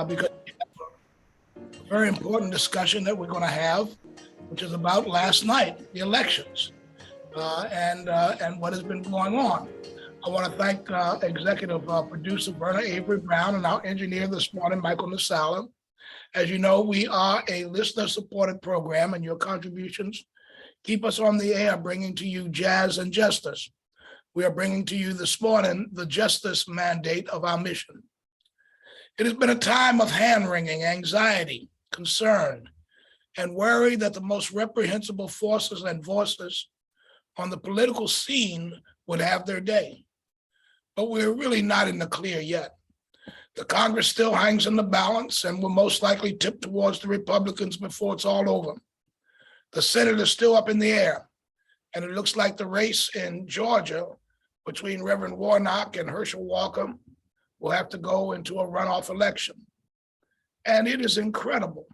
because a very important discussion that we're going to have, which is about last night, the elections, and what has been going on. I want to thank executive producer Verna Avery Brown and our engineer this morning, Michael Nasala. As you know, we are a listener-supported program, and your contributions keep us on the air, bringing to you jazz and justice. We are bringing to you this morning the justice mandate of our mission. It has been a time of hand-wringing, anxiety, concern, and worry that the most reprehensible forces and voices on the political scene would have their day. But we're really not in the clear yet. The Congress still hangs in the balance and will most likely tip towards the Republicans before it's all over. The Senate is still up in the air, and it looks like the race in Georgia between Reverend Warnock and Herschel Walker will have to go into a runoff election. And it is incredible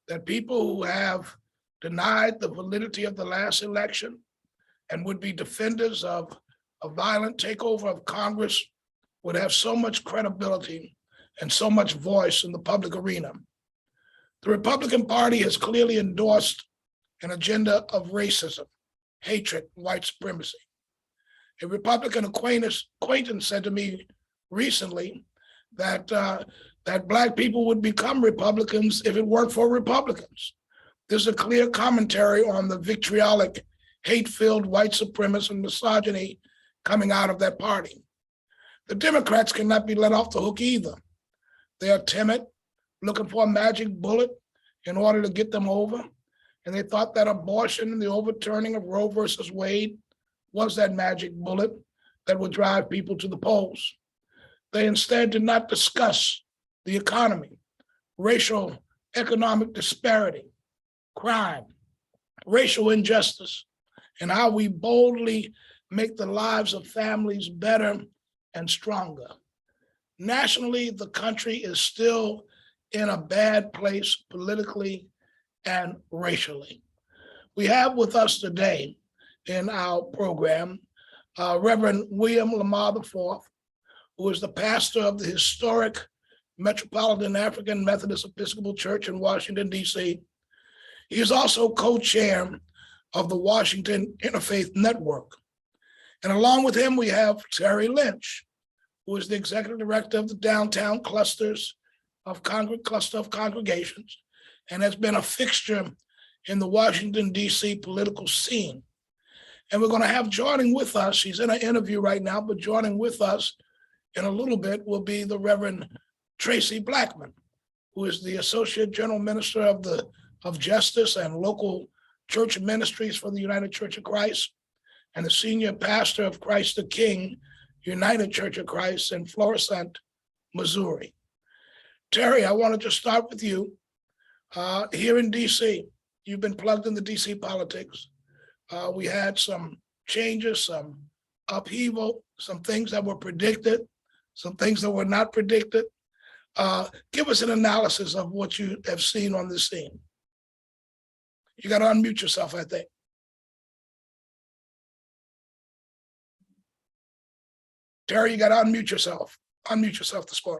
that people who have denied the validity of the last election and would be defenders of a violent takeover of Congress would have so much credibility and so much voice in the public arena. The Republican Party has clearly endorsed an agenda of racism, hatred, white supremacy. A Republican acquaintance said to me recently that that Black people would become Republicans if it weren't for Republicans. There's a clear commentary on the vitriolic, hate-filled white supremacy and misogyny coming out of that party. The Democrats cannot be let off the hook either. They are timid, looking for a magic bullet in order to get them over. And they thought that abortion and the overturning of Roe versus Wade was that magic bullet that would drive people to the polls. They instead did not discuss the economy, racial, economic disparity, crime, racial injustice, and how we boldly make the lives of families better and stronger. Nationally, the country is still in a bad place politically and racially. We have with us today in our program Reverend William Lamar IV, who is the pastor of the historic Metropolitan African Methodist Episcopal Church in Washington, D.C. He is also co-chair of the Washington Interfaith Network. And along with him, we have Terry Lynch, who is the executive director of the Downtown Cluster of Congregations, and has been a fixture in the Washington, D.C. political scene. And we're going to have joining with us, she's in an interview right now, but joining with us in a little bit will be the Reverend Traci Blackmon, who is the Associate General Minister of Justice and Local Church Ministries for the United Church of Christ, and the Senior Pastor of Christ the King, United Church of Christ in Florissant, Missouri. Terry, I wanted to start with you. Here in DC, you've been plugged into DC politics. We had some changes, some upheaval, some things that were predicted, some things that were not predicted. Give us an analysis of what you have seen on this scene. You got to unmute yourself, I think. Terry, you got to unmute yourself. Unmute yourself to speak.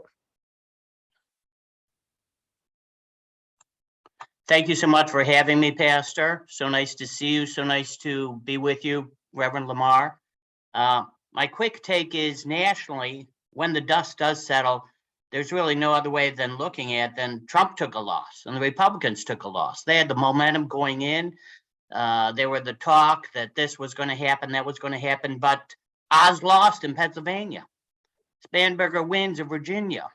Thank you so much for having me, Pastor. So nice to see you. So nice to be with you, Reverend Lamar. My quick take is nationally, when the dust does settle, there's really no other way than looking at than Trump took a loss and the Republicans took a loss. They had the momentum going in. They were the talk that this was going to happen, that was going to happen, but Oz lost in Pennsylvania. Spanberger wins in Virginia.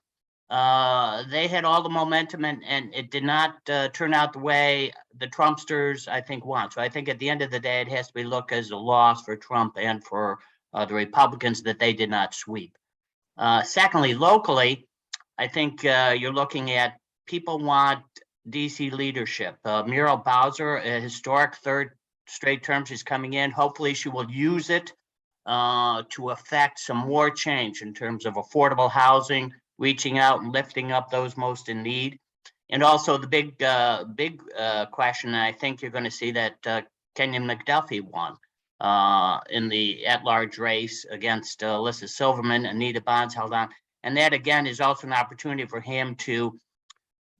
They had all the momentum and it did not turn out the way the Trumpsters, I think, want. So I think at the end of the day, it has to be looked as a loss for Trump and for the Republicans that they did not sweep. Secondly, locally, I think you're looking at people want DC leadership. Muriel Bowser, a historic third straight term, she's coming in. Hopefully she will use it to affect some more change in terms of affordable housing, reaching out and lifting up those most in need. And also the big question, I think you're going to see that Kenyon McDuffie won in the at-large race against Alyssa Silverman. Anita Bonds held on. And that, again, is also an opportunity for him to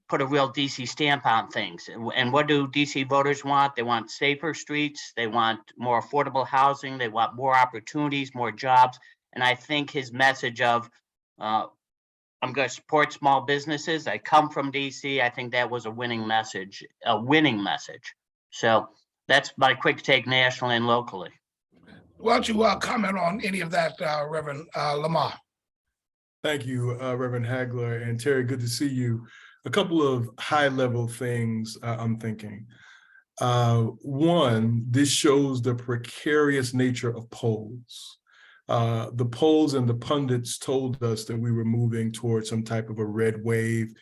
put a real DC stamp on things. And what do DC voters want? They want safer streets. They want more affordable housing. They want more opportunities, more jobs. And I think his message of, I'm going to support small businesses. I come from DC. I think that was a winning message. So that's my quick take nationally and locally. Why don't you comment on any of that, Reverend Lamar? Thank you, Reverend Hagler and Terry. Good to see you. A couple of high-level things I'm thinking. One, this shows the precarious nature of polls. The polls and the pundits told us that we were moving towards some type of a red wave,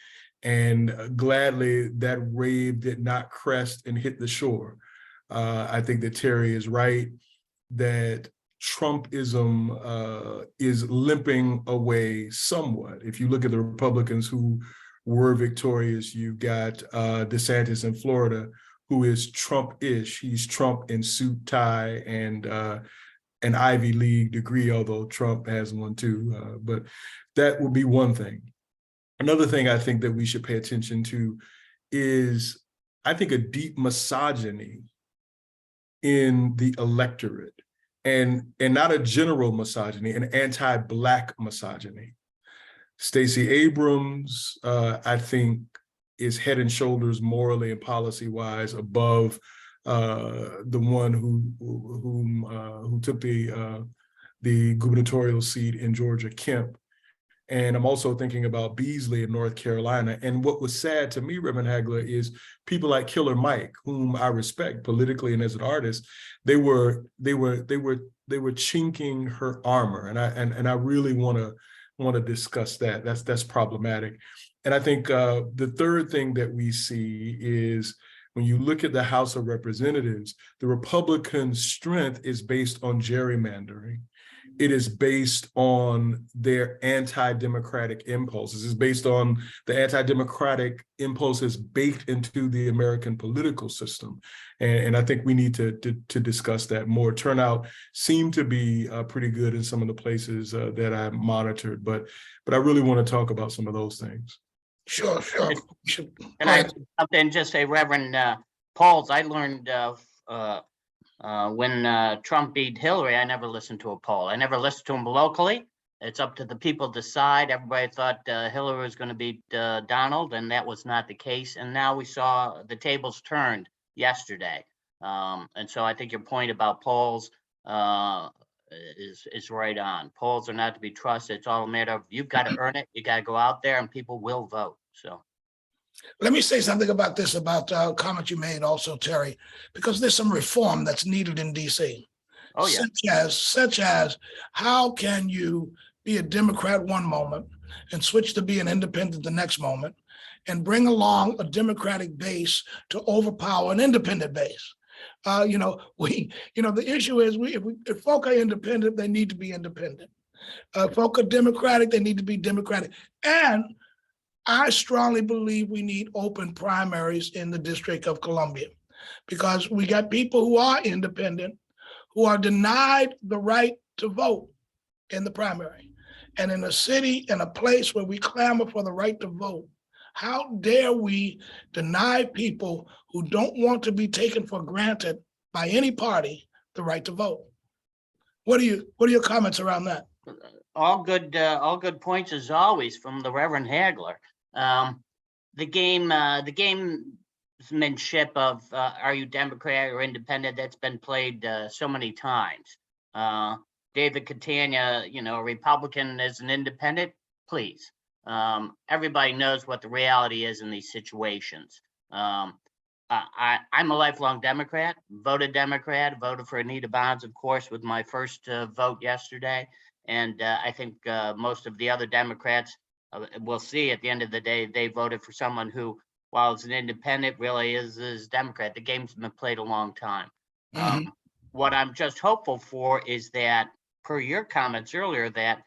and gladly that wave did not crest and hit the shore. I think that Terry is right that Trumpism is limping away somewhat. If you look at the Republicans who were victorious, you got DeSantis in Florida, who is Trump-ish. He's Trump in suit, tie, and an Ivy League degree, although Trump has one too. But that would be one thing. Another thing I think that we should pay attention to is, I think, a deep misogyny in the electorate, and not a general misogyny, an anti-Black misogyny. Stacey Abrams, I think, is head and shoulders morally and policy-wise above the one who took the gubernatorial seat in Georgia, Kemp. And I'm also thinking about Beasley in North Carolina. And what was sad to me, Reverend Hagler, is people like Killer Mike, whom I respect politically and as an artist, they were chinking her armor, and I really want to discuss that. That's problematic. And I think the third thing that we see is, when you look at the House of Representatives, the Republican strength is based on gerrymandering. It is based on their anti-democratic impulses. It's based on the anti-democratic impulses baked into the American political system. And I think we need to discuss that more. Turnout seemed to be pretty good in some of the places that I monitored, but I really want to talk about some of those things. Sure. And I then just say, Reverend Pauls, I learned when Trump beat Hillary, I never listened to a poll. I never listened to him locally. It's up to the people to decide. Everybody thought Hillary was going to beat Donald, and that was not the case. And now we saw the tables turned yesterday. And so I think your point about polls is right on. Polls are not to be trusted. It's all a matter of, you've got to earn it. You got to go out there and people will vote. So let me say something about this, about a comment you made also, Terry, because there's some reform that's needed in DC. Oh, yeah. Such as how can you be a Democrat one moment and switch to be an independent the next moment, and bring along a Democratic base to overpower an independent base. The issue is, if folk are independent, they need to be independent. If folk are Democratic, they need to be Democratic. And I strongly believe we need open primaries in the District of Columbia, because we got people who are independent who are denied the right to vote in the primary. And in a city, in a place where we clamor for the right to vote, how dare we deny people who don't want to be taken for granted by any party the right to vote? What are your comments around that? All good points as always from the Reverend Hagler. The gamesmanship of are you Democrat or independent, that's been played so many times. David Catania, Republican as an independent, please. Everybody knows what the reality is in these situations. I'm a lifelong Democrat, voted for Anita Bonds, of course, with my first vote yesterday. And I think most of the other Democrats, we'll see at the end of the day, they voted for someone who, while it's an independent, really is Democrat. The game's been played a long time. Mm-hmm. What I'm just hopeful for is that, per your comments earlier, that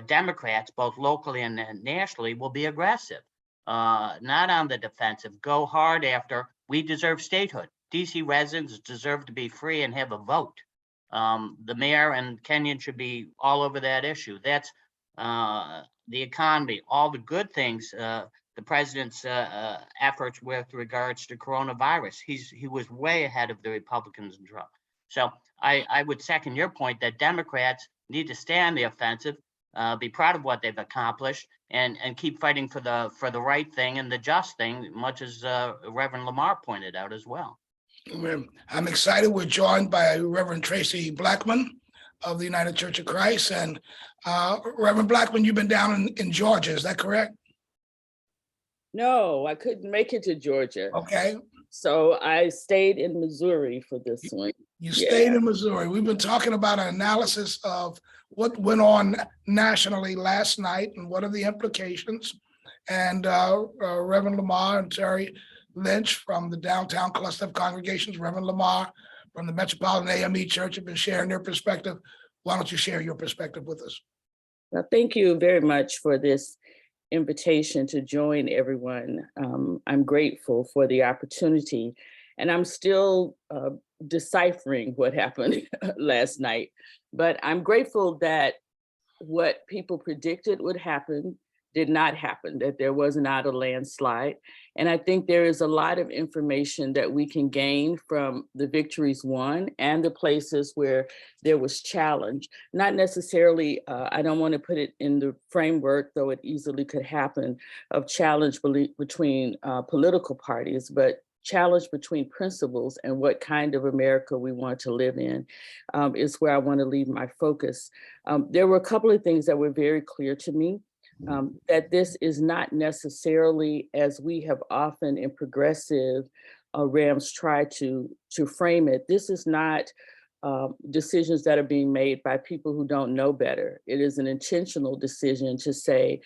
Democrats, both locally and nationally, will be aggressive, not on the defensive. Go hard after. We deserve statehood. DC residents deserve to be free and have a vote. The mayor and Kenyon should be all over that issue. That's the economy, all the good things, the president's efforts with regards to coronavirus. He was way ahead of the Republicans in Trump. So I would second your point that Democrats need to stay on the offensive, be proud of what they've accomplished, and keep fighting for the right thing and the just thing, much as Reverend Lamar pointed out as well. I'm excited. We're joined by Reverend Traci Blackmon of the United Church of Christ. And Reverend Blackmon, you've been down in Georgia, is that correct? No, I couldn't make it to Georgia. Okay. So I stayed in Missouri for this one. You stayed in Missouri. We've been talking about an analysis of what went on nationally last night and what are the implications. And Reverend Lamar and Terry Lynch from the downtown cluster of congregations, Reverend Lamar from the Metropolitan AME Church have been sharing their perspective. Why don't you share your perspective with us? Well, thank you very much for this invitation to join everyone. I'm grateful for the opportunity, and I'm still deciphering what happened last night, but I'm grateful that what people predicted would happen did not happen, that there was not a landslide. And I think there is a lot of information that we can gain from the victories won and the places where there was challenge. Not necessarily, I don't want to put it in the framework, though it easily could happen, of challenge between political parties, but challenge between principles and what kind of America we want to live in is where I want to leave my focus. There were a couple of things that were very clear to me. That this is not necessarily, as we have often in progressive realms tried to frame it, this is not decisions that are being made by people who don't know better. It is an intentional decision to say,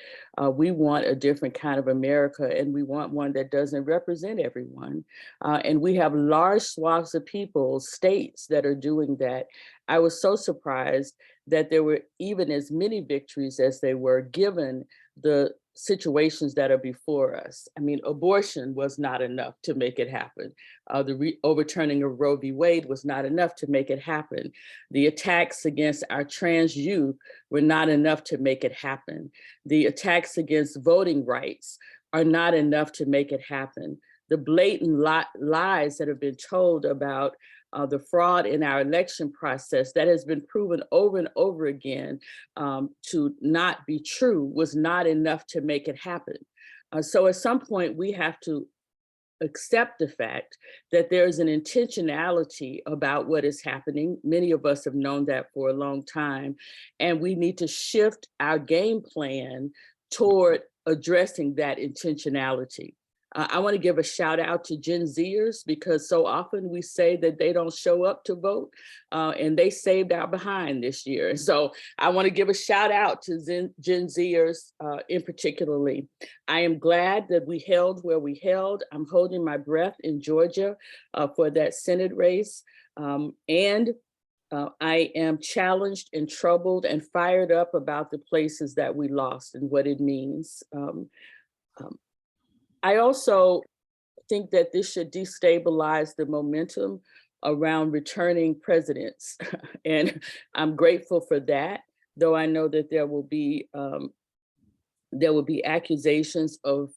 we want a different kind of America, and we want one that doesn't represent everyone. And we have large swaths of people, states that are doing that. I was so surprised that there were even as many victories as they were, given the situations that are before us. I mean, abortion was not enough to make it happen. The overturning of Roe v. Wade was not enough to make it happen. The attacks against our trans youth were not enough to make it happen. The attacks against voting rights are not enough to make it happen. The blatant lies that have been told about the fraud in our election process that has been proven over and over again to not be true was not enough to make it happen. So at some point we have to accept the fact that there is an intentionality about what is happening. Many of us have known that for a long time, and we need to shift our game plan toward addressing that intentionality. I want to give a shout out to Gen Zers, because so often we say that they don't show up to vote, and they saved our behind this year. So I want to give a shout out to Gen Zers in particularly. I am glad that we held where we held. I'm holding my breath in Georgia for that Senate race. And I am challenged and troubled and fired up about the places that we lost and what it means. I also think that this should destabilize the momentum around returning presidents. And I'm grateful for that, though I know that there will be accusations of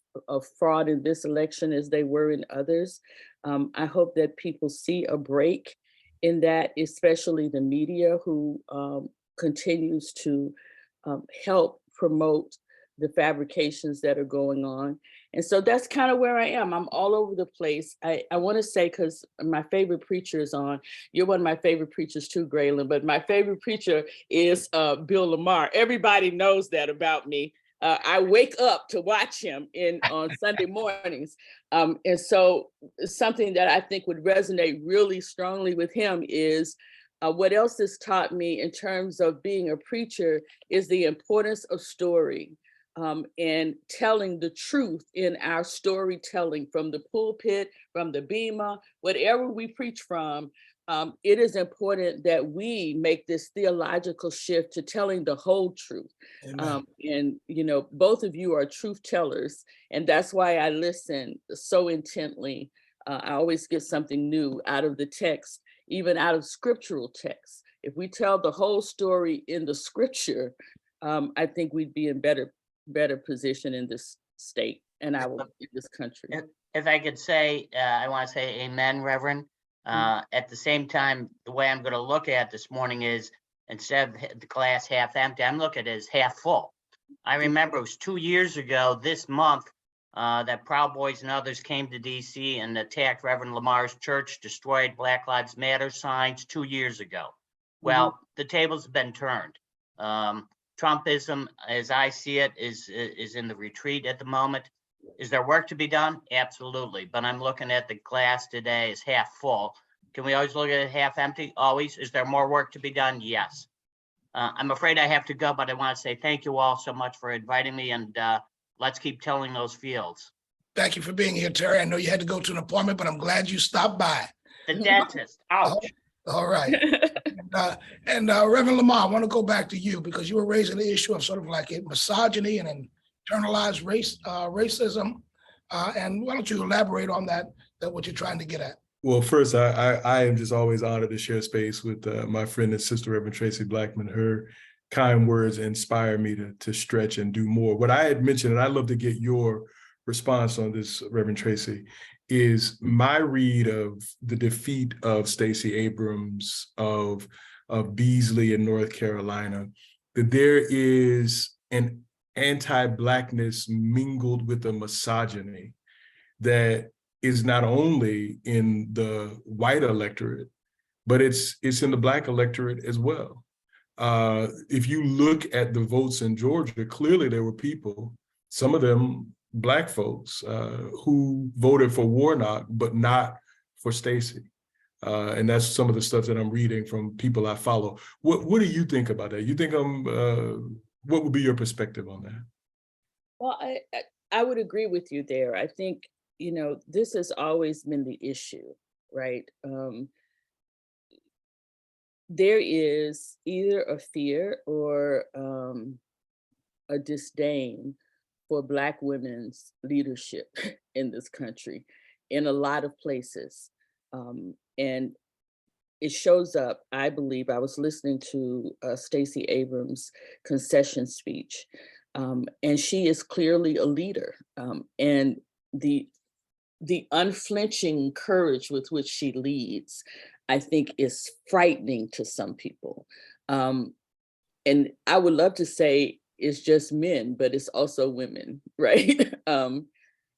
fraud in this election as they were in others. I hope that people see a break in that, especially the media, who continues to help promote the fabrications that are going on. And so that's kind of where I am. I'm all over the place. I want to say, because my favorite preacher is on, you're one of my favorite preachers too, Graylin, but my favorite preacher is Bill Lamar. Everybody knows that about me. I wake up to watch him on Sunday mornings. And so something that I think would resonate really strongly with him is what else has taught me in terms of being a preacher is the importance of story. And telling the truth in our storytelling from the pulpit, from the bema, whatever we preach from, it is important that we make this theological shift to telling the whole truth. And, you know, both of you are truth tellers, and that's why I listen so intently. I always get something new out of the text, even out of scriptural texts. If we tell the whole story in the scripture, I think we'd be in better position in this state and in this country. If I could say, I want to say amen, Reverend. At the same time, the way I'm going to look at this morning is instead of the glass half empty, I'm looking at it as half full. I remember it was 2 years ago this month that Proud Boys and others came to DC and attacked Reverend Lamar's church, destroyed Black Lives Matter signs 2 years ago. Well, the tables have been turned. Trumpism, as I see it, is in the retreat at the moment. Is there work to be done? Absolutely. But I'm looking at the glass today as half full. Can we always look at it half empty? Always. Is there more work to be done? Yes. I'm afraid I have to go, but I want to say thank you all so much for inviting me, and let's keep tilling those fields. Thank you for being here, Terry. I know you had to go to an appointment, but I'm glad you stopped by. The dentist. Ouch. All right. And Reverend Lamar, I want to go back to you because you were raising the issue of sort of like misogyny and internalized racism. And why don't you elaborate on that what you're trying to get at? Well, first, I am just always honored to share space with my friend and sister, Reverend Traci Blackmon. Her kind words inspire me to stretch and do more. What I had mentioned, and I'd love to get your response on this, Reverend Traci, is my read of the defeat of Stacey Abrams, of Beasley in North Carolina, that there is an anti-Blackness mingled with a misogyny that is not only in the white electorate, but it's in the Black electorate as well. If you look at the votes in Georgia, clearly there were people, some of them Black folks, who voted for Warnock, but not for Stacey. And that's some of the stuff that I'm reading from people I follow. What do you think about that? You think what would be your perspective on that? Well, I would agree with you there. I think, this has always been the issue, right? There is either a fear or a disdain for Black women's leadership in this country in a lot of places. And it shows up, I believe, I was listening to Stacey Abrams' concession speech, and she is clearly a leader. And the unflinching courage with which she leads, I think, is frightening to some people. And I would love to say it's just men, but it's also women, right?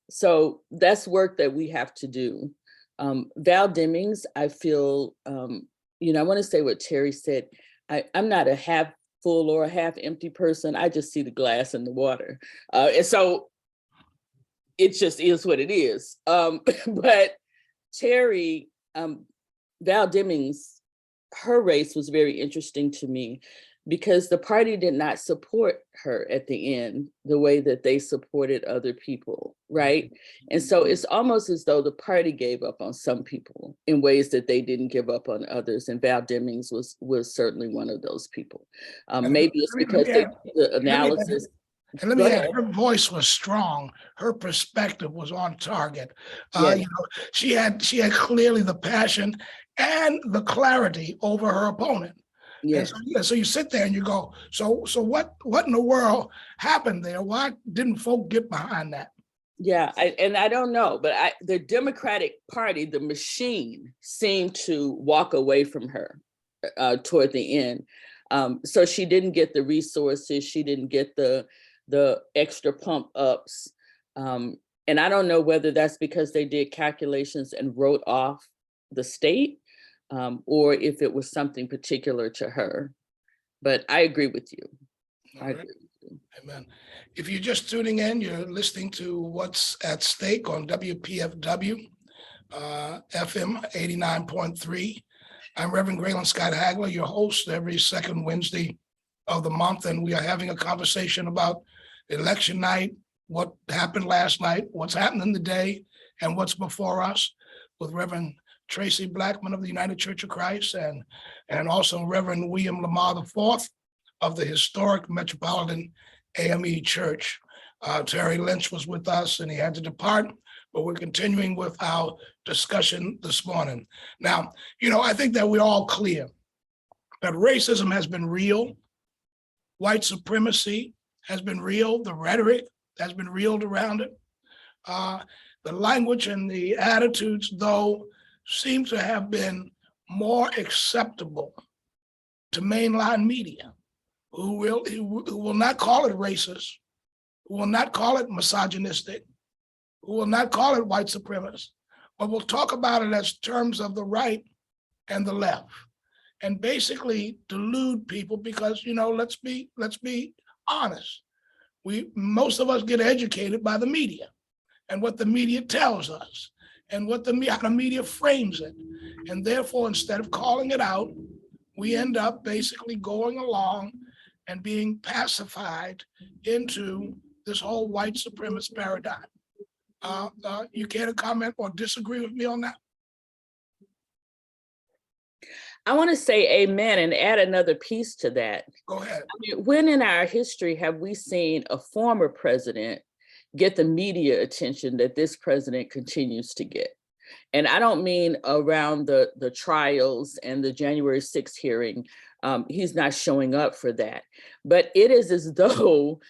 So that's work that we have to do. Val Demings, I feel, I want to say what Terry said. I'm not a half full or a half empty person. I just see the glass in the water. And so it just is what it is. But Terry, Val Demings, her race was very interesting to me because the party did not support her at the end the way that they supported other people, right? And so it's almost as though the party gave up on some people in ways that they didn't give up on others. And Val Demings was certainly one of those people. Maybe it's because they did the analysis. And let me add, her voice was strong. Her perspective was on target. Yes. She had clearly the passion and the clarity over her opponent. Yes. So you sit there and you go, so what in the world happened there? Why didn't folk get behind that? Yeah, I don't know, but the Democratic Party, the machine, seemed to walk away from her toward the end. So she didn't get the resources. She didn't get the extra pump ups. And I don't know whether that's because they did calculations and wrote off the state, or if it was something particular to her. But I agree with you. I agree with you. Amen. If you're just tuning in, you're listening to What's at Stake on WPFW-FM 89.3. I'm Reverend Graylin Scott Hagler, your host every second Wednesday of the month, and we are having a conversation about election night, what happened last night, what's happening today, and what's before us with Reverend Traci Blackmon of the United Church of Christ and also Reverend William Lamar IV of the historic Metropolitan AME Church. Terry Lynch was with us and he had to depart, but we're continuing with our discussion this morning. Now, I think that we're all clear that racism has been real White supremacy has been real. The rhetoric has been reeled around it. The language and the attitudes, though, seem to have been more acceptable to mainline media, who will not call it racist, who will not call it misogynistic, who will not call it white supremacist, but will talk about it as terms of the right and the left, and basically delude people because, let's be honest. Most of us get educated by the media and what the media tells us and how the media frames it. And therefore, instead of calling it out, we end up basically going along and being pacified into this whole white supremacist paradigm. You care to comment or disagree with me on that? I want to say amen and add another piece to that. Go ahead. When in our history have we seen a former president get the media attention that this president continues to get? And I don't mean around the trials and the January 6th hearing. He's not showing up for that. But it is as though,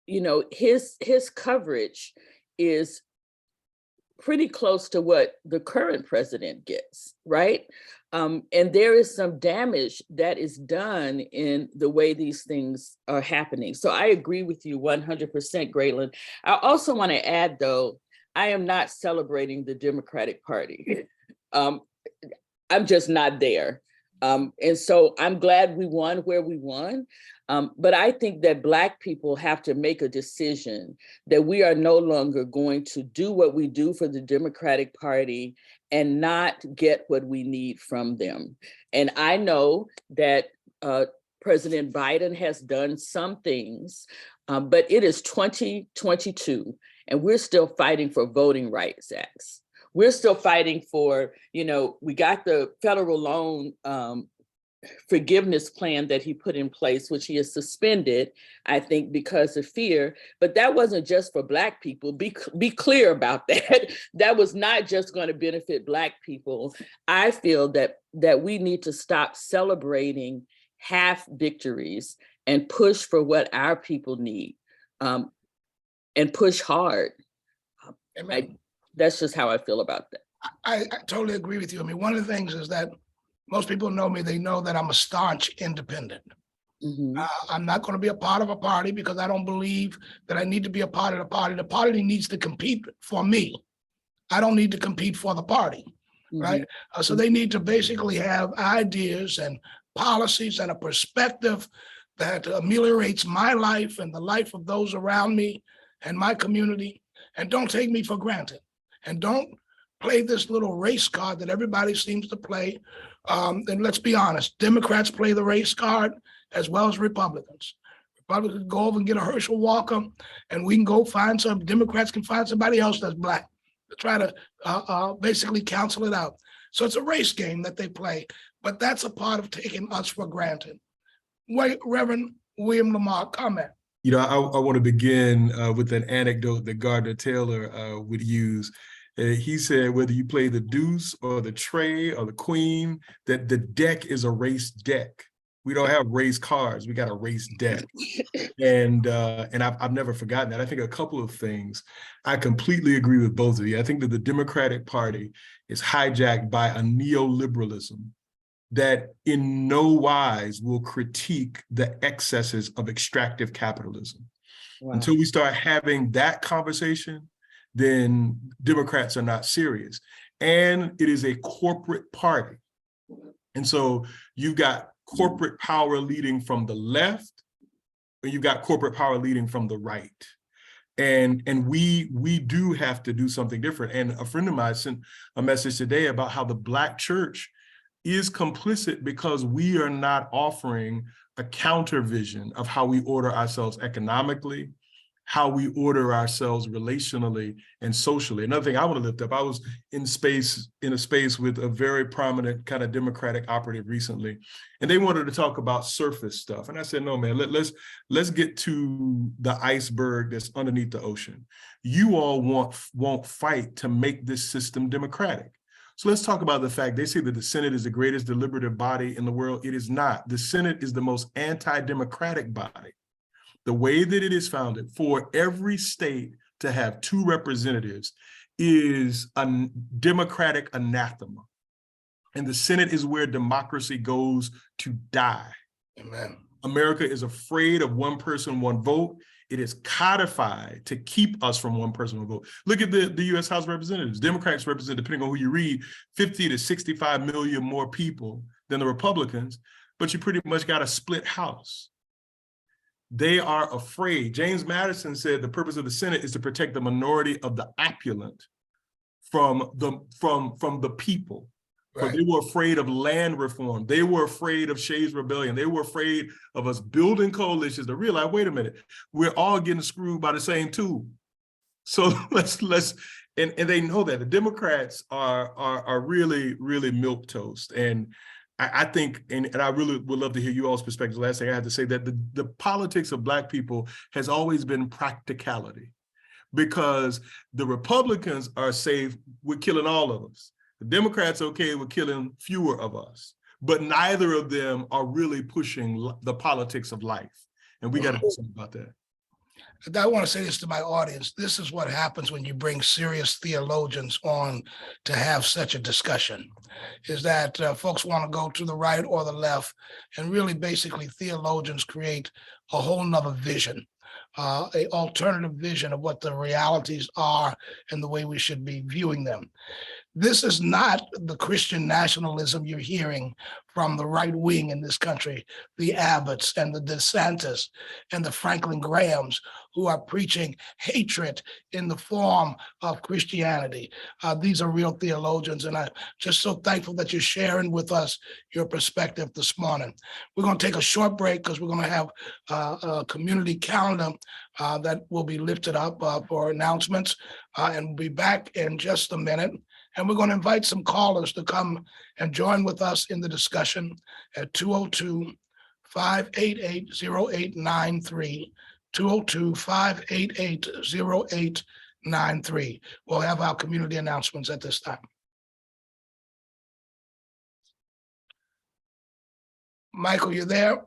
his coverage is pretty close to what the current president gets, right? And there is some damage that is done in the way these things are happening. So I agree with you 100%, Graylin. I also want to add, though, I am not celebrating the Democratic Party. I'm just not there. And so I'm glad we won where we won. But I think that Black people have to make a decision that we are no longer going to do what we do for the Democratic Party and not get what we need from them. And I know that President Biden has done some things, but it is 2022 and we're still fighting for voting rights acts. We're still fighting for, we got the federal loan forgiveness plan that he put in place, which he has suspended, I think, because of fear. But that wasn't just for Black people. Be clear about that. That was not just going to benefit Black people. I feel that we need to stop celebrating half victories and push for what our people need, and push hard. That's just how I feel about that. I totally agree with you. I mean, one of the things is that most people know me, they know that I'm a staunch independent. Mm-hmm. I'm not going to be a part of a party because I don't believe that I need to be a part of the party. The party needs to compete for me. I don't need to compete for the party, mm-hmm. right? So they need to basically have ideas and policies and a perspective that ameliorates my life and the life of those around me and my community, and don't take me for granted. And don't play this little race card that everybody seems to play. And let's be honest, Democrats play the race card as well as Republicans. Republicans go over and get a Herschel Walker, and we can go find Democrats can find somebody else that's Black to try to basically cancel it out. So it's a race game that they play, but that's a part of taking us for granted. Reverend William Lamar, comment. I want to begin with an anecdote that Gardner Taylor would use. He said, whether you play the deuce or the tray or the queen, that the deck is a race deck. We don't have race cards. We got a race deck. And I've never forgotten that. I think a couple of things. I completely agree with both of you. I think that the Democratic Party is hijacked by a neoliberalism that in no wise will critique the excesses of extractive capitalism. Wow. Until we start having that conversation, then Democrats are not serious. And it is a corporate party. And so you've got corporate power leading from the left, and you've got corporate power leading from the right. And we do have to do something different. And a friend of mine sent a message today about how the Black church is complicit because we are not offering a counter vision of how we order ourselves economically, how we order ourselves relationally and socially. Another thing I want to lift up, I was in a space with a very prominent kind of Democratic operative recently, and they wanted to talk about surface stuff. And I said, no, man, let's get to the iceberg that's underneath the ocean. You all won't fight to make this system democratic. So let's talk about the fact they say that the Senate is the greatest deliberative body in the world. It is not. The Senate is the most anti-democratic body. The way that it is founded, for every state to have 2 representatives is a democratic anathema. And the Senate is where democracy goes to die. Amen. America is afraid of one person, one vote. It is codified to keep us from one person, one vote. Look at the US House of Representatives. Democrats represent, depending on who you read, 50 to 65 million more people than the Republicans, but you pretty much got a split House. They are afraid. James Madison said the purpose of the Senate is to protect the minority of the opulent from the people. Right. They were afraid of land reform. They were afraid of Shays' Rebellion. They were afraid of us building coalitions to realize, wait a minute, we're all getting screwed by the same tool. So and they know that. The Democrats are really, really milquetoast. And I think, and I really would love to hear you all's perspective. Last thing I have to say that the politics of Black people has always been practicality, because the Republicans are safe with killing all of us. The Democrats okay with killing fewer of us, but neither of them are really pushing the politics of life. And we got to do something about that. I want to say this to my audience. This is what happens when you bring serious theologians on to have such a discussion, is that folks want to go to the right or the left, and really basically theologians create a whole nother vision, an alternative vision of what the realities are and the way we should be viewing them. This is not the Christian nationalism you're hearing from the right wing in this country, the Abbotts and the DeSantis and the Franklin Grahams, who are preaching hatred in the form of Christianity. These are real theologians, and I'm just so thankful that you're sharing with us your perspective this morning. We're going to take a short break because we're going to have a community calendar that will be lifted up for announcements, and we'll be back in just a minute. And we're going to invite some callers to come and join with us in the discussion at 202-588-0893, 202-588-0893. We'll have our community announcements at this time. Michael, you there?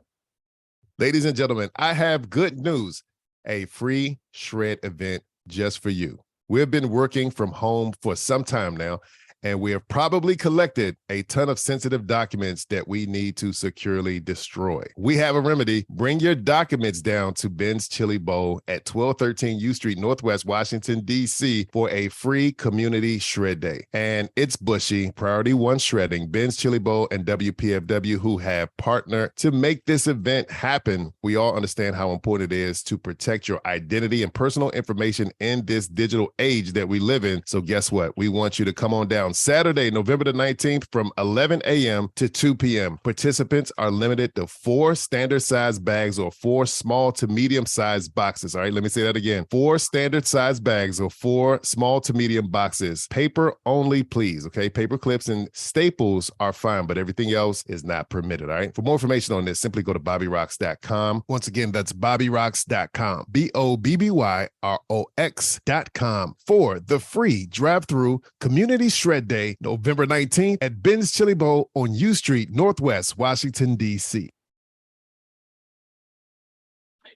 Ladies and gentlemen, I have good news, a free shred event just for you. We've been working from home for some time now, and we have probably collected a ton of sensitive documents that we need to securely destroy. We have a remedy. Bring your documents down to Ben's Chili Bowl at 1213 U Street, Northwest Washington, D.C. for a free community shred day. And it's Bushy, Priority One Shredding, Ben's Chili Bowl, and WPFW, who have partnered to make this event happen. We all understand how important it is to protect your identity and personal information in this digital age that we live in. So guess what? We want you to come on down Saturday, November the 19th from 11 a.m. to 2 p.m. Participants are limited to 4 standard size bags or 4 small to medium sized boxes. All right, let me say that again. 4 standard size bags or 4 small to medium boxes. Paper only, please. Okay, paper clips and staples are fine, but everything else is not permitted. All right. For more information on this, simply go to BobbyRocks.com. Once again, that's BobbyRocks.com. BobbyRox.com for the free drive-through community shred day, November 19th at Ben's Chili Bowl on U Street, Northwest Washington, D.C.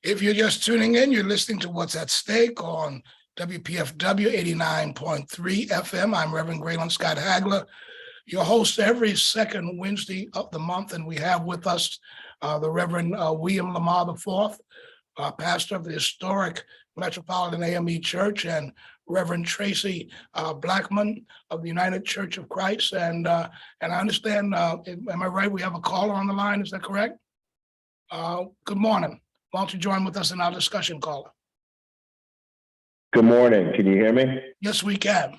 If you're just tuning in, you're listening to What's at Stake on WPFW 89.3 FM. I'm Reverend Graylin Scott Hagler, your host every second Wednesday of the month, and we have with us the Reverend William Lamar IV, pastor of the historic Metropolitan AME Church, and Reverend Traci Blackmon of the United Church of Christ. And I understand, am I right? We have a caller on the line. Is that correct? Good morning. Why don't you join with us in our discussion, caller? Good morning. Can you hear me? Yes, we can.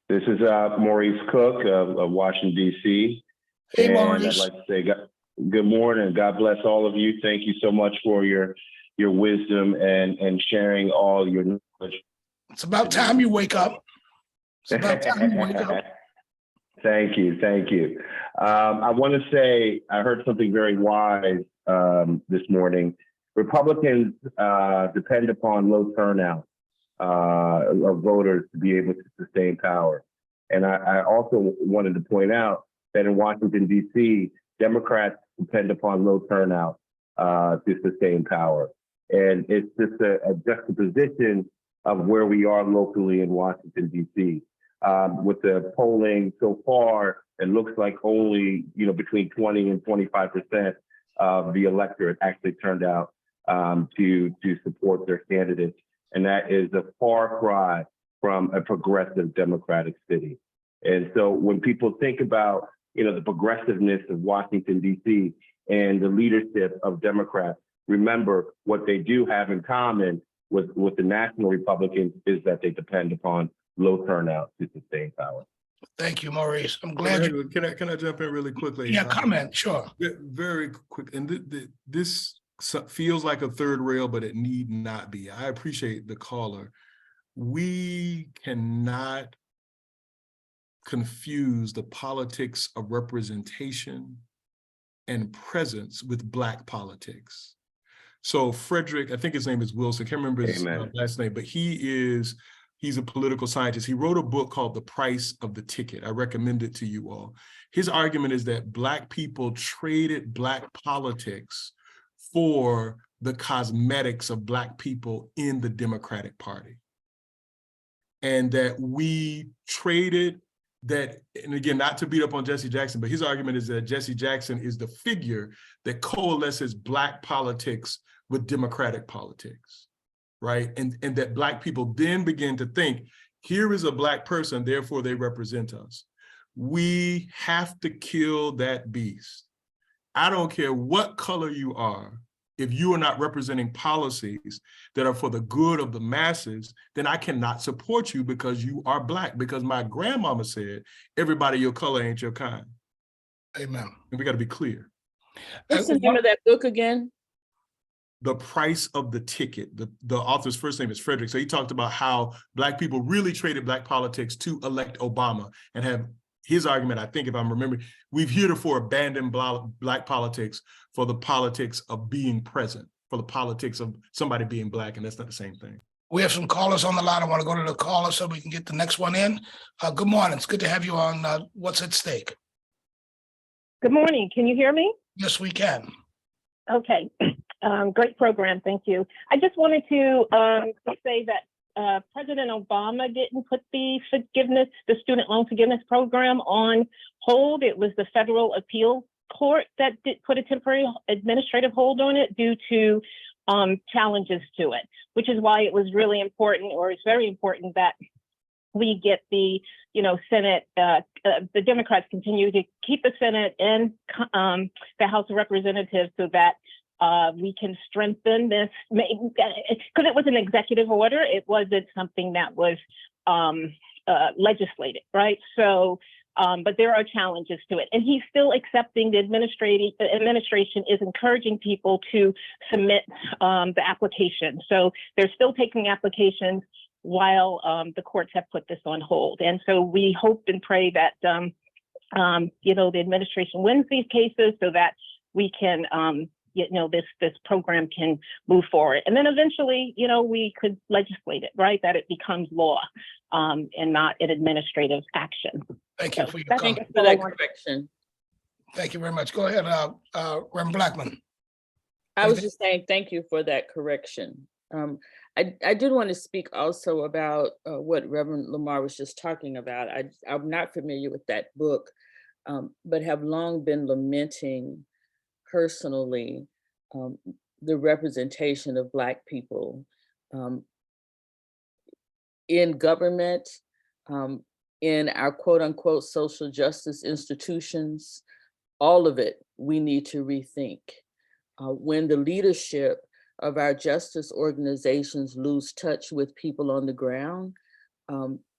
This is Maurice Cook of Washington, D.C. Hey, and Maurice. I'd like to say good morning. God bless all of you. Thank you so much for your wisdom and sharing all your knowledge. It's about time you wake up. It's about time you wake up. Thank you. Thank you. I want to say I heard something very wise this morning. Republicans depend upon low turnout of voters to be able to sustain power. And I also wanted to point out that in Washington, D.C., Democrats depend upon low turnout to sustain power. And it's just a juxtaposition of where we are locally in Washington, D.C. With the polling so far, it looks like only between 20 and 25% of the electorate actually turned out to support their candidates. And that is a far cry from a progressive Democratic city. And so when people think about the progressiveness of Washington, D.C. and the leadership of Democrats, remember what they do have in common with the national Republicans is that they depend upon low turnout to sustain power. Thank you, Maurice. I'm glad you. Can I jump in really quickly? Yeah, comment, sure. Very quick. And this feels like a third rail, but it need not be. I appreciate the caller. We cannot confuse the politics of representation and presence with Black politics. So Frederick, I think his name is Wilson, I can't remember his last name, but he's a political scientist. He wrote a book called The Price of the Ticket. I recommend it to you all. His argument is that Black people traded Black politics for the cosmetics of Black people in the Democratic Party. And that we traded that, and again, not to beat up on Jesse Jackson, but his argument is that Jesse Jackson is the figure that coalesces Black politics with Democratic politics, right? And that Black people then begin to think, here is a Black person, therefore they represent us. We have to kill that beast. I don't care what color you are. If you are not representing policies that are for the good of the masses, then I cannot support you because you are Black. Because my grandmama said, everybody your color ain't your kind. Amen. And we got to be clear. What's the name of that book again? The Price of the Ticket. The author's first name is Frederick. So he talked about how Black people really traded Black politics to elect Obama, and have his argument, I think if I'm remembering, we've heretofore abandoned Black politics for the politics of being present, for the politics of somebody being Black, and that's not the same thing. We have some callers on the line. I want to go to the caller so we can get the next one in. Good morning. It's good to have you on What's at Stake. Good morning. Can you hear me? Yes, we can. Okay. Great program. Thank you. I just wanted to say that President Obama didn't put the student loan forgiveness program on hold. It was the Federal Appeal Court that did put a temporary administrative hold on it due to challenges to it, which is why it was really important, or it's very important, that we get the Senate, the Democrats continue to keep the Senate and the House of Representatives so that we can strengthen this, because it was an executive order. It wasn't something that was legislated, right? So, but there are challenges to it. And he's still accepting the administration is encouraging people to submit the application. So they're still taking applications while the courts have put this on hold. And so we hope and pray that, the administration wins these cases so that we can, this program can move forward. And then eventually, we could legislate it, right? That it becomes law and not an administrative action. Thank you for your Thank comment. you for that correction. Thank you very much. Go ahead, Reverend Blackmon. I was just saying thank you for that correction. I did want to speak also about what Reverend Lamar was just talking about. I'm not familiar with that book, but have long been lamenting personally the representation of Black people in government, in our quote unquote social justice institutions. All of it we need to rethink. When the leadership of our justice organizations lose touch with people on the ground,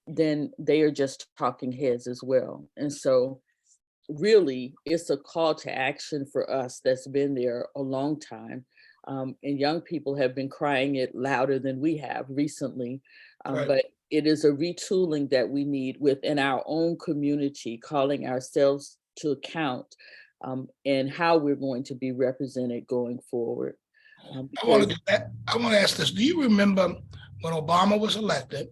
then they are just talking heads as well. And so really, it's a call to action for us that's been there a long time. And young people have been crying it louder than we have recently. Right. But it is a retooling that we need within our own community, calling ourselves to account and how we're going to be represented going forward. I want to ask this. Do you remember when Obama was elected,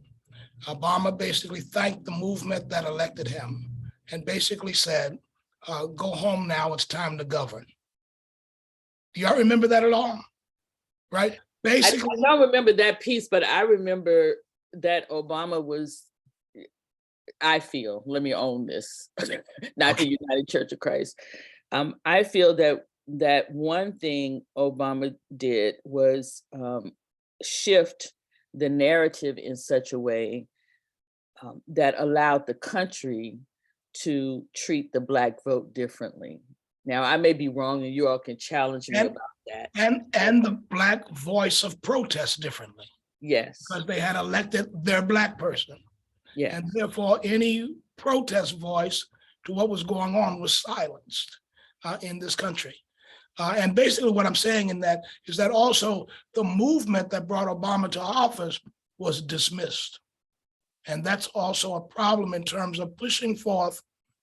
Obama basically thanked the movement that elected him and basically said, go home now, it's time to govern. Do y'all remember that at all? Right? Basically, I don't remember that piece, but I remember that Obama was, I feel, let me own this, not the United Church of Christ. I feel that one thing Obama did was shift the narrative in such a way that allowed the country to treat the Black vote differently. Now, I may be wrong, and you all can challenge me about that. And the Black voice of protest differently. Yes. Because they had elected their Black person. Yeah. And therefore, any protest voice to what was going on was silenced in this country. And basically what I'm saying in that is that also the movement that brought Obama to office was dismissed. And that's also a problem in terms of pushing forth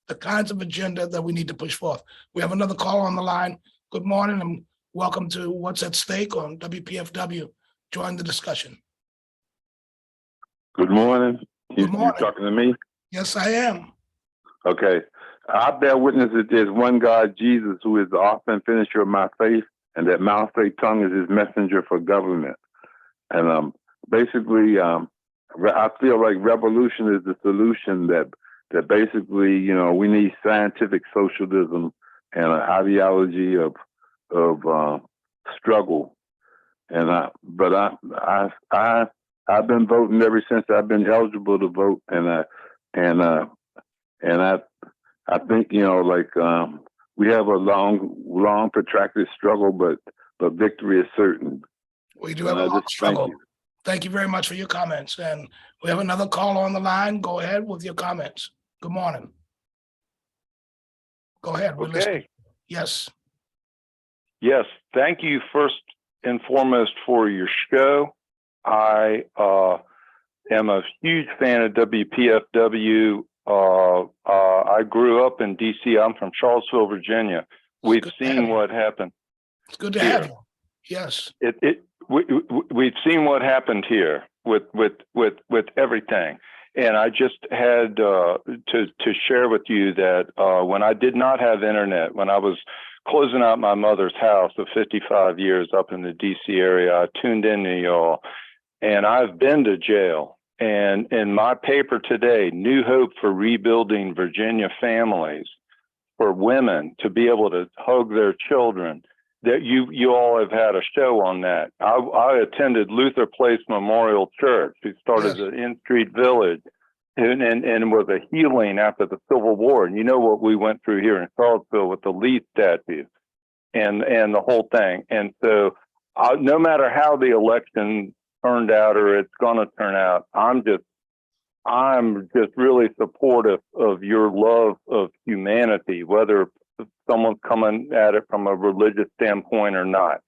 the kinds of agenda that we need to push forth. We have another call on the line. Good morning and welcome to What's at Stake on WPFW. Join the discussion. Good morning. Good morning. You talking to me? Yes, I am. Okay. I bear witness that there's one God, Jesus, who is the author and finisher of my faith, and that mouth, say, tongue is his messenger for government. And basically, I feel like revolution is the solution that basically, you know, we need scientific socialism and an ideology of struggle. And I've been voting ever since I've been eligible to vote, and I think, you know, like we have a long protracted struggle, but victory is certain. We do have a long struggle. Thank you very much for your comments. And we have another call on the line. Go ahead with your comments. Good morning. Go ahead. We're listening. Yes. Yes. Thank you first and foremost for your show. I am a huge fan of WPFW. I grew up in DC. I'm from Charlottesville, Virginia. We've seen what happened. It's good to have you. Yes. We've seen what happened here with everything. And I just had to share with you that when I did not have internet, when I was closing out my mother's house of 55 years up in the DC area, I tuned in to y'all, and I've been to jail. And in my paper today, New Hope for Rebuilding Virginia Families, for women to be able to hug their children, that you all have had a show on that. I attended Luther Place Memorial Church, who started the In Street Village, and was a healing after the Civil War. And you know what we went through here in Charlottesville with the Lee statue and the whole thing. And so no matter how the election turned out or it's going to turn out, I'm just really supportive of your love of humanity, whether someone's coming at it from a religious standpoint or not.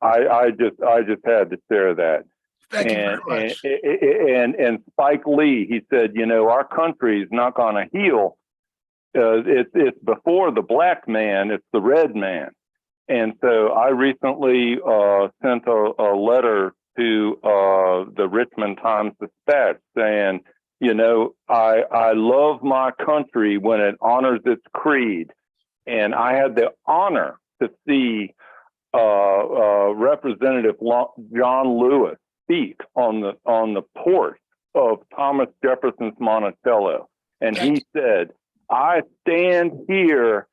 I just had to share that. Thank you very much. And Spike Lee, he said, you know, our country is not going to heal. It's before the black man, it's the red man. And so I recently sent a letter to the Richmond Times-Dispatch saying, you know, I love my country when it honors its creed. And I had the honor to see Representative John Lewis speak on the porch of Thomas Jefferson's Monticello. And he said, I stand here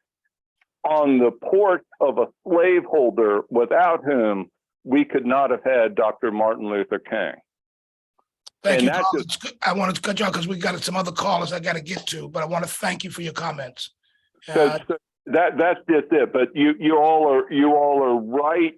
on the porch of a slaveholder without whom we could not have had Dr. Martin Luther King. Thank you, Paul. I wanted to cut you off because we got some other callers I got to get to, but I want to thank you for your comments. So that's just it. But you all are right.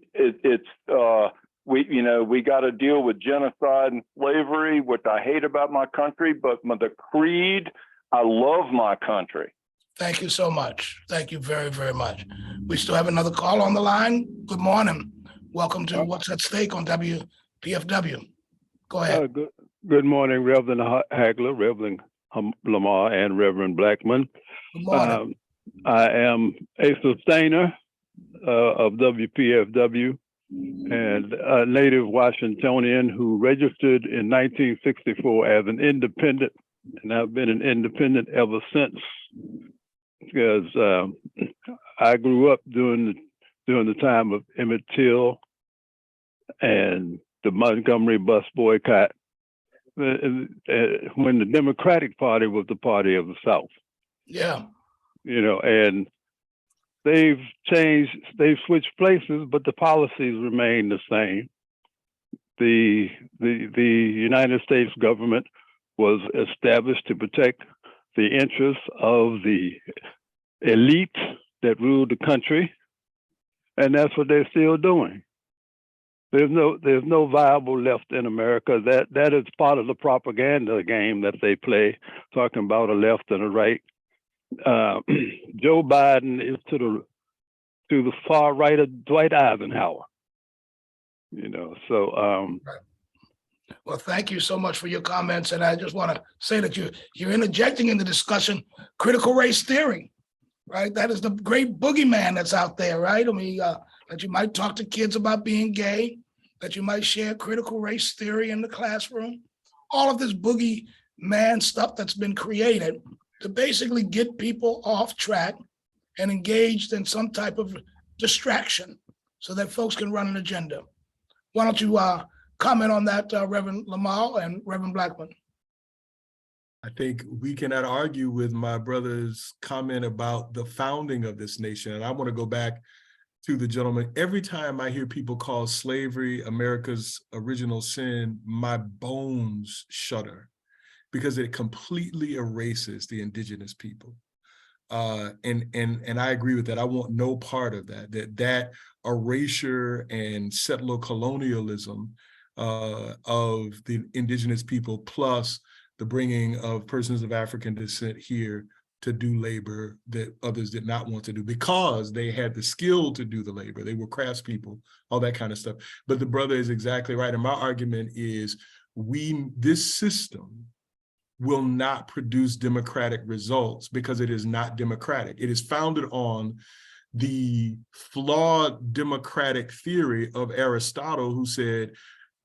We got to deal with genocide and slavery, which I hate about my country. But the creed, I love my country. Thank you so much. Thank you very, very much. We still have another call on the line. Good morning. Welcome to What's at Stake on WPFW. Go ahead. Good morning, Reverend Hagler, Reverend Lamar, and Reverend Blackmon. Good morning. I am a sustainer of WPFW and a native Washingtonian who registered in 1964 as an independent, and I've been an independent ever since, because I grew up during the time of Emmett Till and the Montgomery bus boycott, when the Democratic Party was the party of the South. Yeah. You know, and they've switched places, but the policies remain the same. The United States government was established to protect the interests of the elite that ruled the country, and that's what they're still doing. There's no viable left in America. That is part of the propaganda game that they play, talking about a left and a right. Joe Biden is to the far right of Dwight Eisenhower. You know, so Right. Well, thank you so much for your comments, and I just want to say that you're interjecting in the discussion critical race theory, right? That is the great boogeyman that's out there, right? I mean, that you might talk to kids about being gay, that you might share critical race theory in the classroom, all of this boogeyman stuff that's been created to basically get people off track and engaged in some type of distraction so that folks can run an agenda. Why don't you comment on that, Reverend Lamar and Reverend Blackmon? I think we cannot argue with my brother's comment about the founding of this nation. And I want to go back to the gentleman. Every time I hear people call slavery America's original sin, my bones shudder, because it completely erases the indigenous people. And I agree with that. I want no part of that. That erasure and settler colonialism of the indigenous people, plus the bringing of persons of African descent here to do labor that others did not want to do because they had the skill to do the labor. They were craftspeople, all that kind of stuff. But the brother is exactly right. And my argument is this system will not produce democratic results because it is not democratic. It is founded on the flawed democratic theory of Aristotle, who said,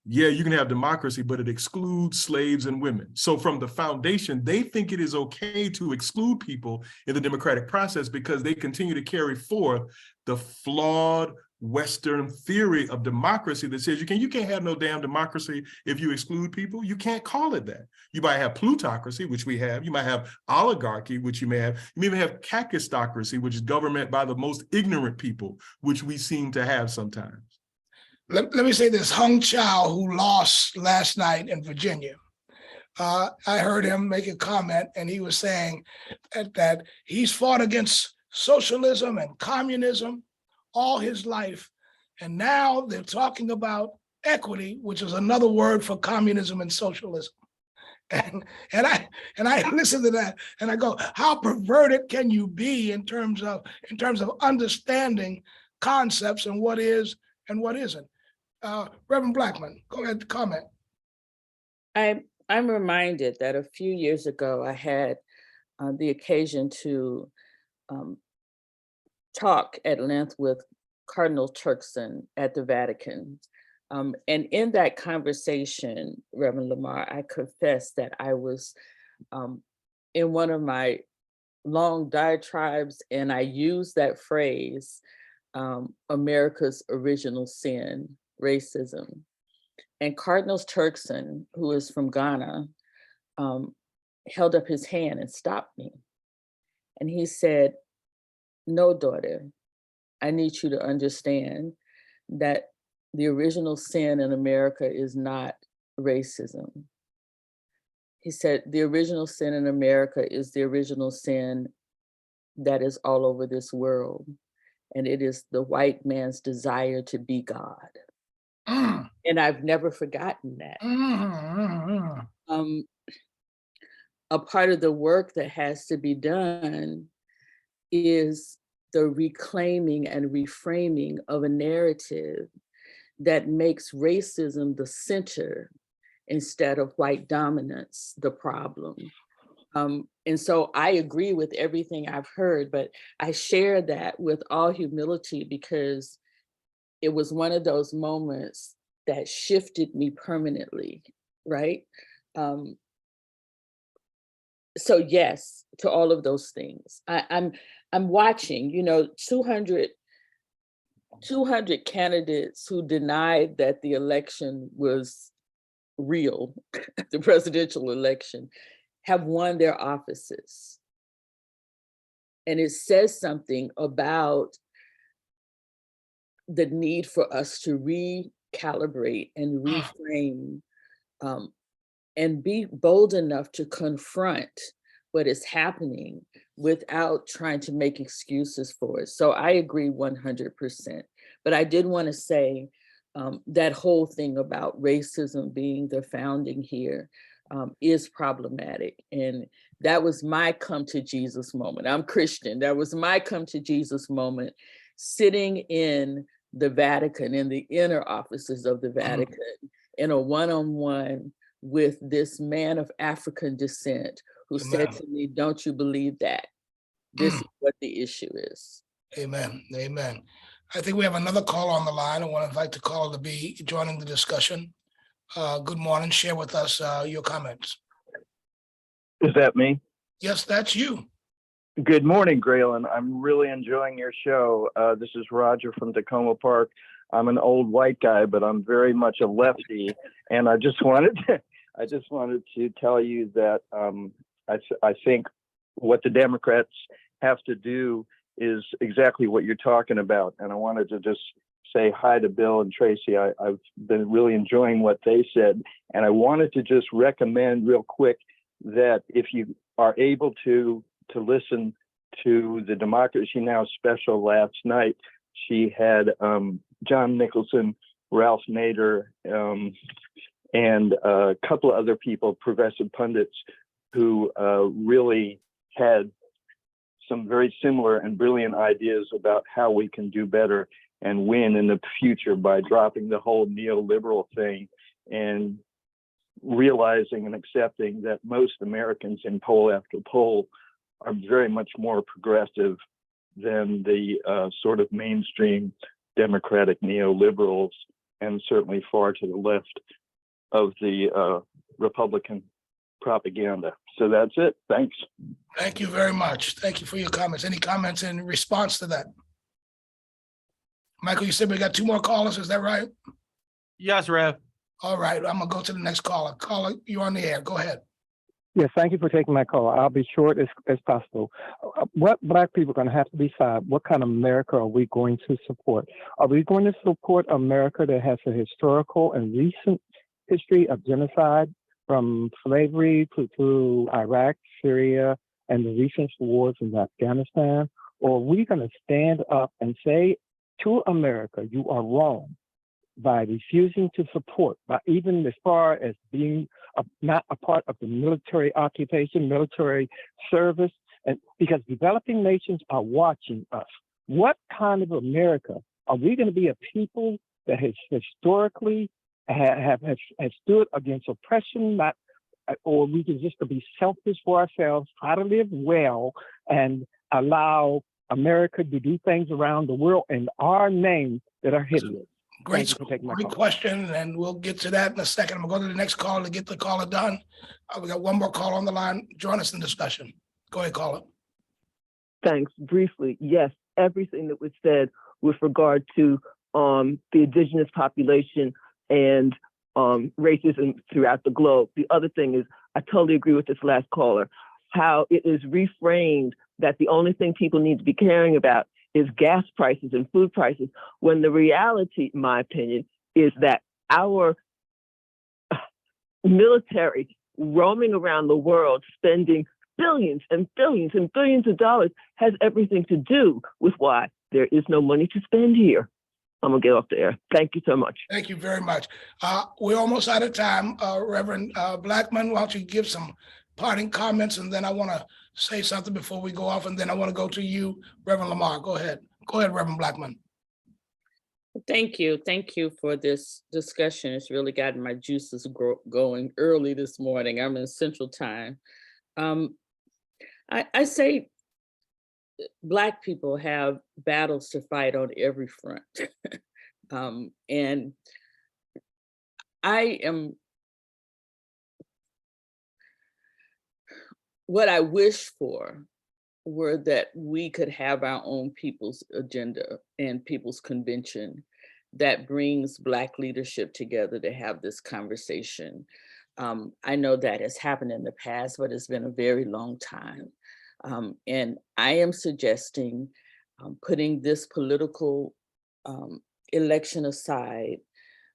yeah, you can have democracy, but it excludes slaves and women. So from the foundation, they think it is okay to exclude people in the democratic process because they continue to carry forth the flawed Western theory of democracy that says you can't have no damn democracy if you exclude people. You can't call it that. You might have plutocracy, which we have. You might have oligarchy, which you may have. You may even have kakistocracy, which is government by the most ignorant people, which we seem to have sometimes. Let me say this, Hung Chow, who lost last night in Virginia, I heard him make a comment, and he was saying that he's fought against socialism and communism all his life. And now they're talking about equity, which is another word for communism and socialism. And I listen to that and I go, how perverted can you be in terms of understanding concepts and what is and what isn't? Reverend Blackmon, go ahead, comment. I'm reminded that a few years ago, I had the occasion to talk at length with Cardinal Turkson at the Vatican. And in that conversation, Reverend Lamar, I confess that I was in one of my long diatribes, and I used that phrase, America's original sin, racism. And Cardinal Turkson, who is from Ghana, held up his hand and stopped me. And he said, no, daughter, I need you to understand that the original sin in America is not racism. He said, the original sin in America is the original sin that is all over this world. And it is the white man's desire to be God. And I've never forgotten that. A part of the work that has to be done is the reclaiming and reframing of a narrative that makes racism the center instead of white dominance the problem. And so I agree with everything I've heard, but I share that with all humility because it was one of those moments that shifted me permanently, right? So yes, to all of those things. I'm watching, 200 candidates who denied that the election was real, the presidential election, have won their offices. And it says something about the need for us to recalibrate and reframe, and be bold enough to confront what is happening without trying to make excuses for it. So I agree 100%. But I did want to say that whole thing about racism being the founding here is problematic. And that was my come to Jesus moment. I'm Christian. That was my come to Jesus moment, sitting in the Vatican, in the inner offices of the Vatican, in a one-on-one with this man of African descent who said to me, "Don't you believe that? This is what the issue is." Amen. Amen. I think we have another caller on the line. I want to invite the caller to be joining the discussion. Good morning. Share with us your comments. Is that me? Yes, that's you. Good morning, Graylin. I'm really enjoying your show. This is Roger from Tacoma Park. I'm an old white guy, but I'm very much a lefty. And I just wanted to tell you that I think what the Democrats have to do is exactly what you're talking about. And I wanted to just say hi to Bill and Traci. I've been really enjoying what they said. And I wanted to just recommend real quick that if you are able to listen to the Democracy Now! Special last night, she had John Nicholson, Ralph Nader, and a couple of other people, progressive pundits, who really had some very similar and brilliant ideas about how we can do better and win in the future by dropping the whole neoliberal thing and realizing and accepting that most Americans in poll after poll are very much more progressive than the sort of mainstream Democratic neoliberals, and certainly far to the left of the Republican propaganda. So that's it. Thanks. Thank you very much. Thank you for your comments. Any comments in response to that? Michael, you said we got two more callers. Is that right? Yes, Rev. All right. I'm going to go to the next caller. Caller, you're on the air. Go ahead. Yes, thank you for taking my call. I'll be short as possible. What Black people are going to have to decide, what kind of America are we going to support? Are we going to support America that has a historical and recent history of genocide from slavery to Iraq, Syria, and the recent wars in Afghanistan? Or are we going to stand up and say to America, you are wrong, by refusing to support, by even as far as being not a part of the military occupation, military service, and because developing nations are watching us. What kind of America are we going to be? A people that has historically have stood against oppression, not, or we can just be selfish for ourselves, try to live well, and allow America to do things around the world in our name that are hidden. Great question, and we'll get to that in a second. I'm going to go to the next caller to get the caller done. We got one more caller on the line. Join us in discussion. Go ahead, caller. Thanks. Briefly, yes, everything that was said with regard to the indigenous population and racism throughout the globe. The other thing is, I totally agree with this last caller, how it is reframed that the only thing people need to be caring about is gas prices and food prices, when the reality, in my opinion, is that our military roaming around the world, spending billions and billions and billions of dollars, has everything to do with why there is no money to spend here. I'm gonna get off the air. Thank you so much. Thank you very much. We're almost out of time. Reverend Blackmon, why don't you give some parting comments, and then I want to say something before we go off, and then I want to go to you, Reverend Lamar. Go ahead. Go ahead, Reverend Blackmon. Thank you. Thank you for this discussion. It's really gotten my juices going early this morning. I'm in Central Time. I say Black people have battles to fight on every front. And what I wish for were that we could have our own people's agenda and people's convention that brings Black leadership together to have this conversation. I know that has happened in the past, but it's been a very long time. And I am suggesting putting this political election aside,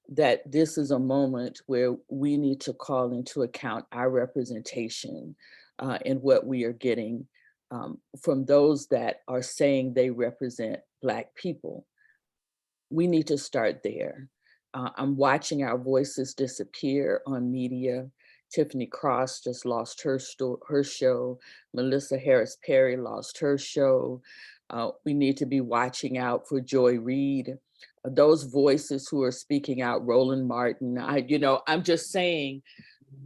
that this is a moment where we need to call into account our representation in what we are getting from those that are saying they represent Black people. We need to start there. I'm watching our voices disappear on media. Tiffany Cross just lost her show. Melissa Harris Perry lost her show. We need to be watching out for Joy Reid. Those voices who are speaking out, Roland Martin. I'm just saying,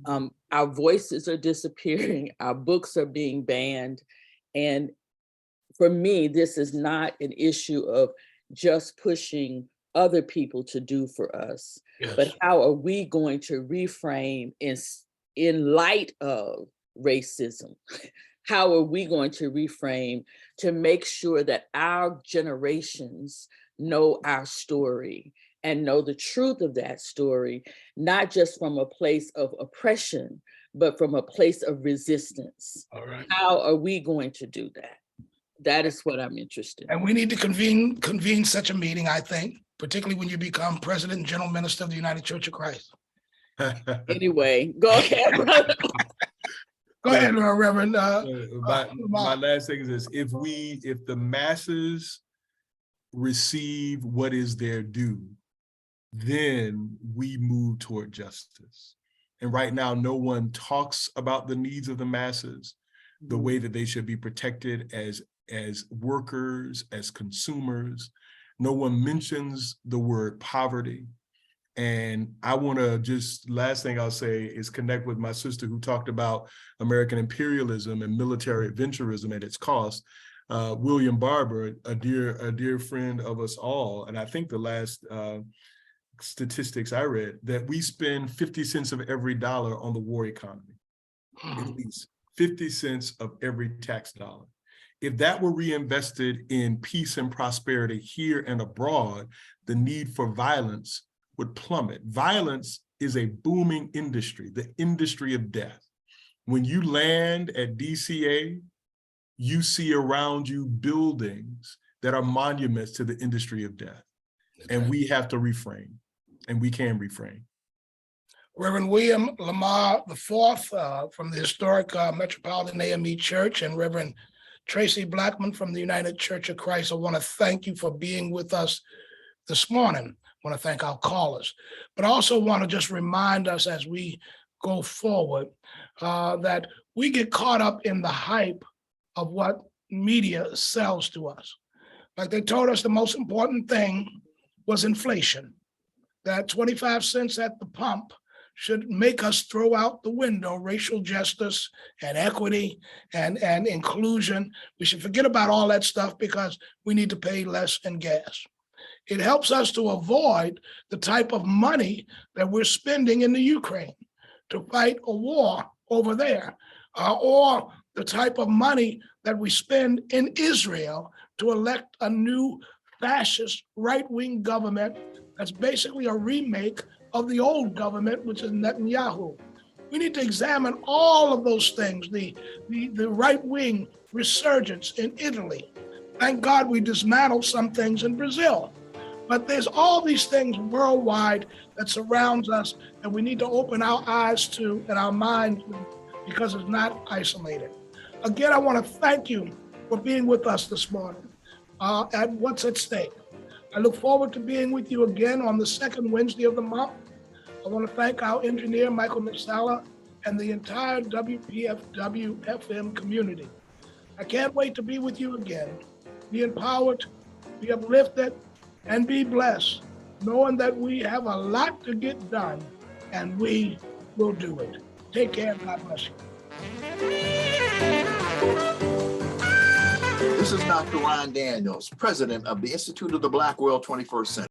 our voices are disappearing. Our books are being banned. And for me, this is not an issue of just pushing other people to do for us, but how are we going to reframe in light of racism? How are we going to reframe to make sure that our generations know our story and know the truth of that story, not just from a place of oppression, but from a place of resistance? All right. How are we going to do that? That is what I'm interested in. And we need to convene such a meeting, I think, particularly when you become President and General Minister of the United Church of Christ. Anyway, go ahead, brother. Go ahead, Reverend. My last thing is this: if the masses receive what is their due, then we move toward justice. And right now, no one talks about the needs of the masses, the way that they should be protected as workers, as consumers. No one mentions the word poverty. And I want to last thing I'll say is connect with my sister who talked about American imperialism and military adventurism at its cost. William Barber, a dear friend of us all, and I think the last statistics I read, that we spend 50 cents of every dollar on the war economy, at least 50 cents of every tax dollar. If that were reinvested in peace and prosperity here and abroad, the need for violence would plummet. Violence is a booming industry, the industry of death. When you land at DCA, you see around you buildings that are monuments to the industry of death. And we have to refrain, and we can refrain. Reverend William Lamar IV from the historic Metropolitan AME Church, and Reverend Traci Blackmon from the United Church of Christ, I want to thank you for being with us this morning. I want to thank our callers, but I also want to just remind us as we go forward that we get caught up in the hype of what media sells to us. Like they told us the most important thing was inflation, that 25 cents at the pump should make us throw out the window racial justice and equity and inclusion. We should forget about all that stuff because we need to pay less in gas. It helps us to avoid the type of money that we're spending in the Ukraine to fight a war over there, or the type of money that we spend in Israel to elect a new fascist right-wing government that's basically a remake of the old government, which is Netanyahu. We need to examine all of those things, the right-wing resurgence in Italy. Thank God we dismantled some things in Brazil. But there's all these things worldwide that surrounds us that we need to open our eyes to and our minds to, because it's not isolated. Again, I want to thank you for being with us this morning at What's at Stake. I look forward to being with you again on the second Wednesday of the month. I want to thank our engineer, Michael Mixala, and the entire WPFW-FM community. I can't wait to be with you again. Be empowered, be uplifted, and be blessed, knowing that we have a lot to get done, and we will do it. Take care, and God bless you. This is Dr. Ron Daniels, president of the Institute of the Black World 21st Century.